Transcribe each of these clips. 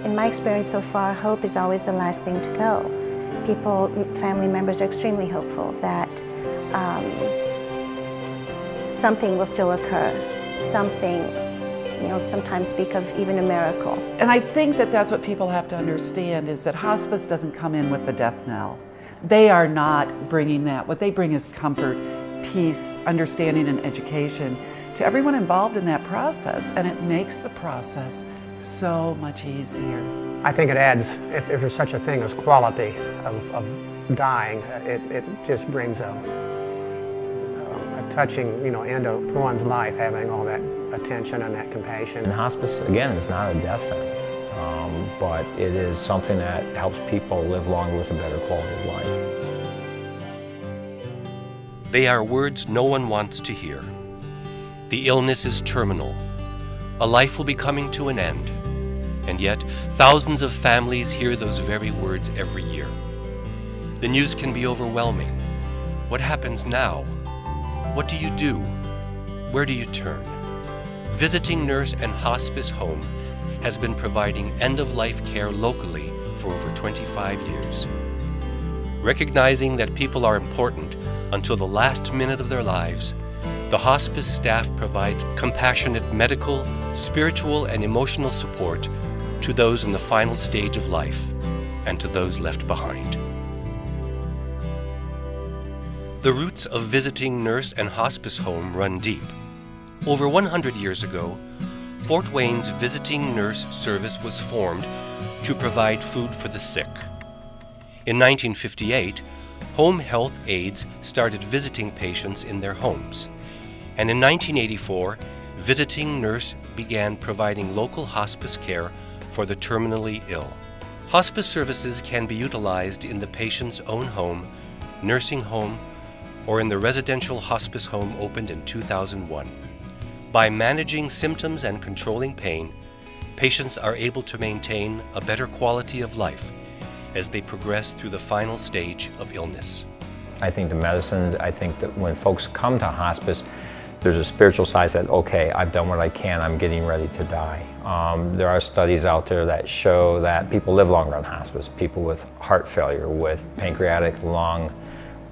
In my experience so far, hope is always the last thing to go. People, family members are extremely hopeful that something will still occur, something, sometimes speak of even a miracle. And I think that that's what people have to understand, is that hospice doesn't come in with the death knell. They are not bringing that. What they bring is comfort, peace, understanding, and education to everyone involved in that process, and it makes the process so much easier. I think it adds, if there's such a thing as quality of dying, it just brings a touching, end to one's life, having all that attention and that compassion. And hospice, again, is not a death sentence, but it is something that helps people live longer with a better quality of life. They are words no one wants to hear. The illness is terminal. A life will be coming to an end. And yet, thousands of families hear those very words every year. The news can be overwhelming. What happens now? What do you do? Where do you turn? Visiting Nurse and Hospice Home has been providing end-of-life care locally for over 25 years. Recognizing that people are important until the last minute of their lives, the hospice staff provides compassionate medical, spiritual, and emotional support to those in the final stage of life and to those left behind. The roots of visiting Nurse and Hospice Home run deep. Over 100 years ago, Fort Wayne's Visiting Nurse Service was formed to provide food for the sick. In 1958, home health aides started visiting patients in their homes. And in 1984, Visiting Nurse began providing local hospice care for the terminally ill. Hospice services can be utilized in the patient's own home, nursing home, or in the residential hospice home opened in 2001. By managing symptoms and controlling pain, patients are able to maintain a better quality of life as they progress through the final stage of illness. I think that when folks come to hospice, there's a spiritual side that, okay, I've done what I can, I'm getting ready to die. There are studies out there that show that people live longer on hospice. People with heart failure, with pancreatic, lung,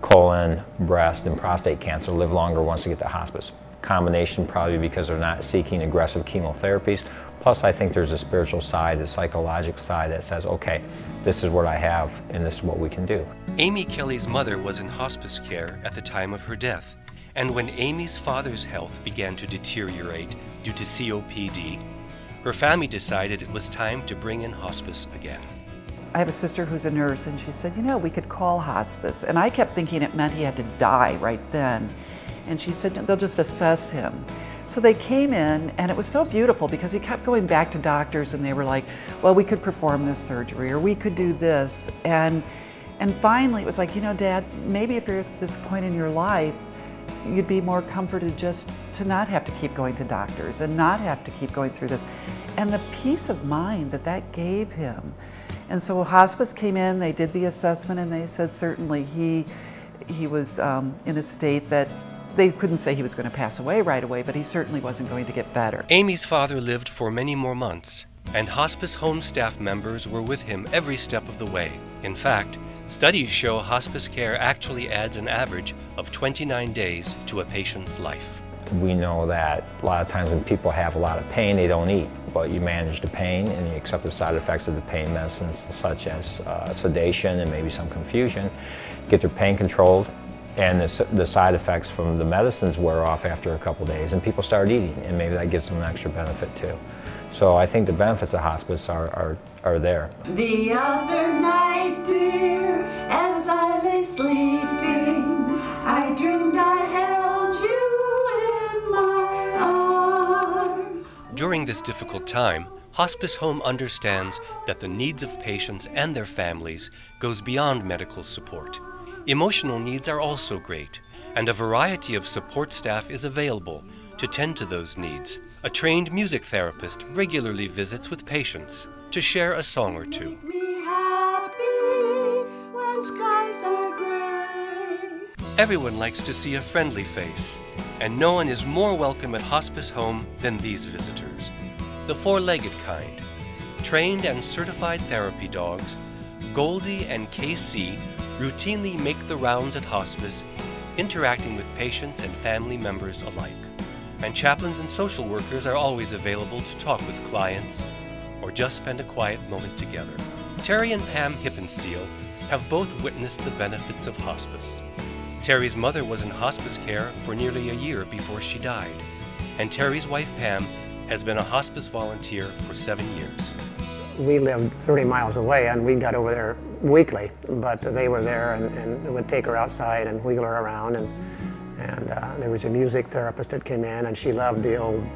colon, breast, and prostate cancer live longer once they get to hospice. Combination probably because they're not seeking aggressive chemotherapies. Plus, I think there's a spiritual side, a psychological side that says, okay, this is what I have and this is what we can do. Amy Kelly's mother was in hospice care at the time of her death. And when Amy's father's health began to deteriorate due to COPD, her family decided it was time to bring in hospice again. I have a sister who's a nurse, and she said, we could call hospice. And I kept thinking it meant he had to die right then. And she said, they'll just assess him. So they came in, and it was so beautiful because he kept going back to doctors, and they were like, well, we could perform this surgery, or we could do this. And finally, it was like, Dad, maybe if you're at this point in your life, you'd be more comforted just to not have to keep going to doctors and not have to keep going through this. And the peace of mind that gave him. And so hospice came in, they did the assessment, and they said certainly he was in a state that they couldn't say he was going to pass away right away, but he certainly wasn't going to get better. Amy's father lived for many more months, and hospice home staff members were with him every step of the way. In fact, studies show hospice care actually adds an average of 29 days to a patient's life. We know that a lot of times when people have a lot of pain, they don't eat, but you manage the pain and you accept the side effects of the pain medicines such as sedation and maybe some confusion, get their pain controlled, and the side effects from the medicines wear off after a couple days and people start eating, and maybe that gives them an extra benefit too. So I think the benefits of hospice are there. The other night, dear, as I lay sleeping, I dreamed I held you in my arms. During this difficult time, Hospice Home understands that the needs of patients and their families goes beyond medical support. Emotional needs are also great, and a variety of support staff is available to tend to those needs. A trained music therapist regularly visits with patients to share a song or two. Make me happy when skies are gray. Everyone likes to see a friendly face, and no one is more welcome at Hospice Home than these visitors. The four-legged kind, trained and certified therapy dogs, Goldie and KC routinely make the rounds at hospice, interacting with patients and family members alike. And chaplains and social workers are always available to talk with clients or just spend a quiet moment together. Terry and Pam Hippensteel have both witnessed the benefits of hospice. Terry's mother was in hospice care for nearly a year before she died, and Terry's wife Pam has been a hospice volunteer for 7 years. We lived 30 miles away and we got over there weekly, but they were there and would take her outside and wheel her around, and there was a music therapist that came in, and she loved the old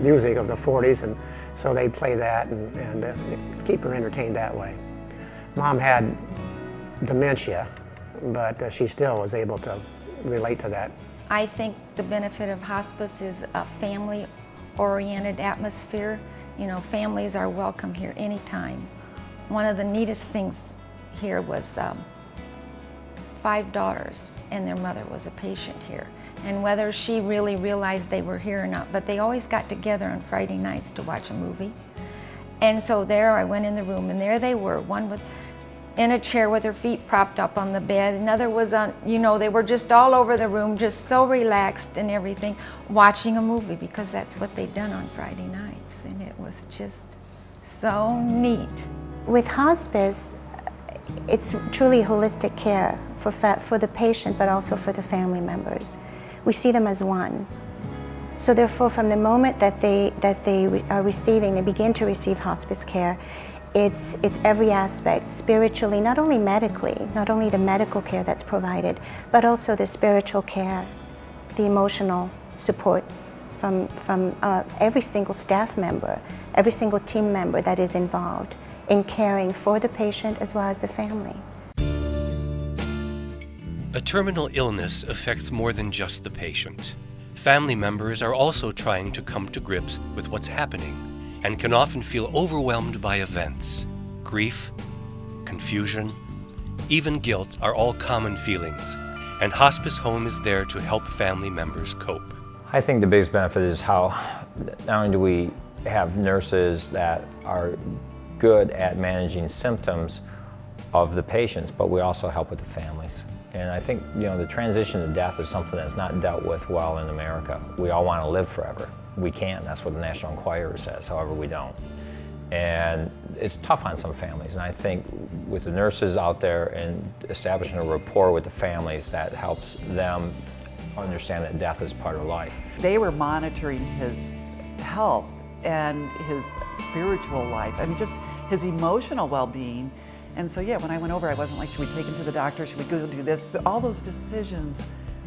music of the 40s, and so they'd play that and keep her entertained that way. Mom had dementia, but she still was able to relate to that. I think the benefit of hospice is a family-oriented atmosphere. You know, families are welcome here anytime. One of the neatest things here was 5 daughters, and their mother was a patient here. And whether she really realized they were here or not, but they always got together on Friday nights to watch a movie. And so there I went in the room, and there they were. One was in a chair with her feet propped up on the bed. Another was on, you know, they were just all over the room, just so relaxed and everything, watching a movie, because that's what they'd done on Friday nights. And it was just so neat. With hospice, it's truly holistic care for the patient, but also for the family members. We see them as one. So therefore, from the moment that they begin to receive hospice care, it's every aspect, spiritually, not only medically, not only the medical care that's provided, but also the spiritual care, the emotional support from every single staff member, every single team member that is involved in caring for the patient as well as the family. A terminal illness affects more than just the patient. Family members are also trying to come to grips with what's happening and can often feel overwhelmed by events. Grief, confusion, even guilt are all common feelings, and Hospice Home is there to help family members cope. I think the biggest benefit is how not only do we have nurses that are good at managing symptoms of the patients, but we also help with the families. And I think, you know, the transition to death is something that's not dealt with well in America. We all want to live forever. We can't. That's what the National Enquirer says. However, we don't. And it's tough on some families. And I think with the nurses out there and establishing a rapport with the families, that helps them understand that death is part of life. They were monitoring his health and his spiritual life. I mean, just his emotional well-being. And so, yeah, when I went over, I wasn't like, should we take him to the doctor? Should we go do this? All those decisions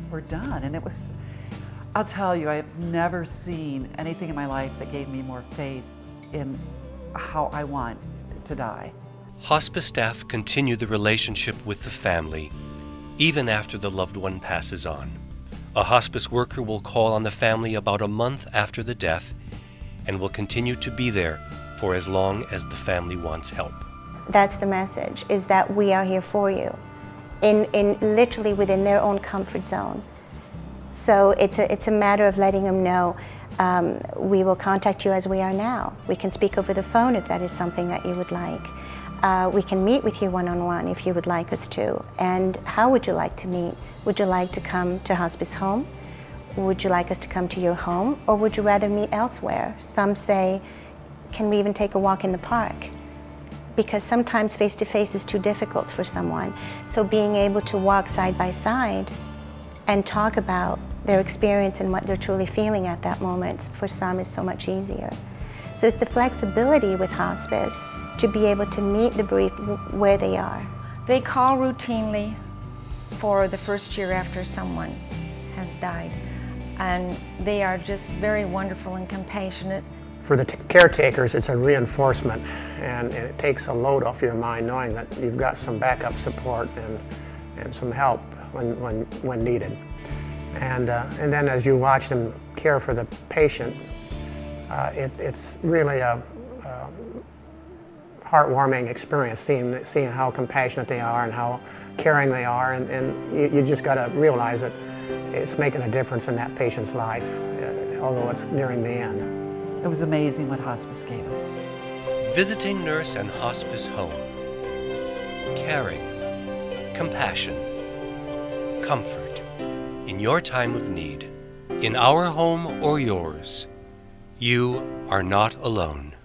were done. And it was, I'll tell you, I have never seen anything in my life that gave me more faith in how I want to die. Hospice staff continue the relationship with the family even after the loved one passes on. A hospice worker will call on the family about a month after the death and will continue to be there for as long as the family wants help. That's the message, is that we are here for you, in literally within their own comfort zone. So it's a matter of letting them know, we will contact you as we are now. We can speak over the phone if that is something that you would like. We can meet with you one-on-one if you would like us to. And how would you like to meet? Would you like to come to Hospice Home? Would you like us to come to your home? Or would you rather meet elsewhere? Some say, can we even take a walk in the park? Because sometimes face-to-face is too difficult for someone. So being able to walk side by side and talk about their experience and what they're truly feeling at that moment, for some is so much easier. So it's the flexibility with hospice to be able to meet the bereaved where they are. They call routinely for the first year after someone has died, and they are just very wonderful and compassionate. For the caretakers, it's a reinforcement, and it takes a load off your mind knowing that you've got some backup support and some help when needed. And then as you watch them care for the patient, it's really a heartwarming experience, seeing how compassionate they are and how caring they are, and you just got to realize that it's making a difference in that patient's life, although it's nearing the end. It was amazing what hospice gave us. Visiting Nurse and Hospice Home. Caring, compassion, comfort in your time of need. In our home or yours, you are not alone.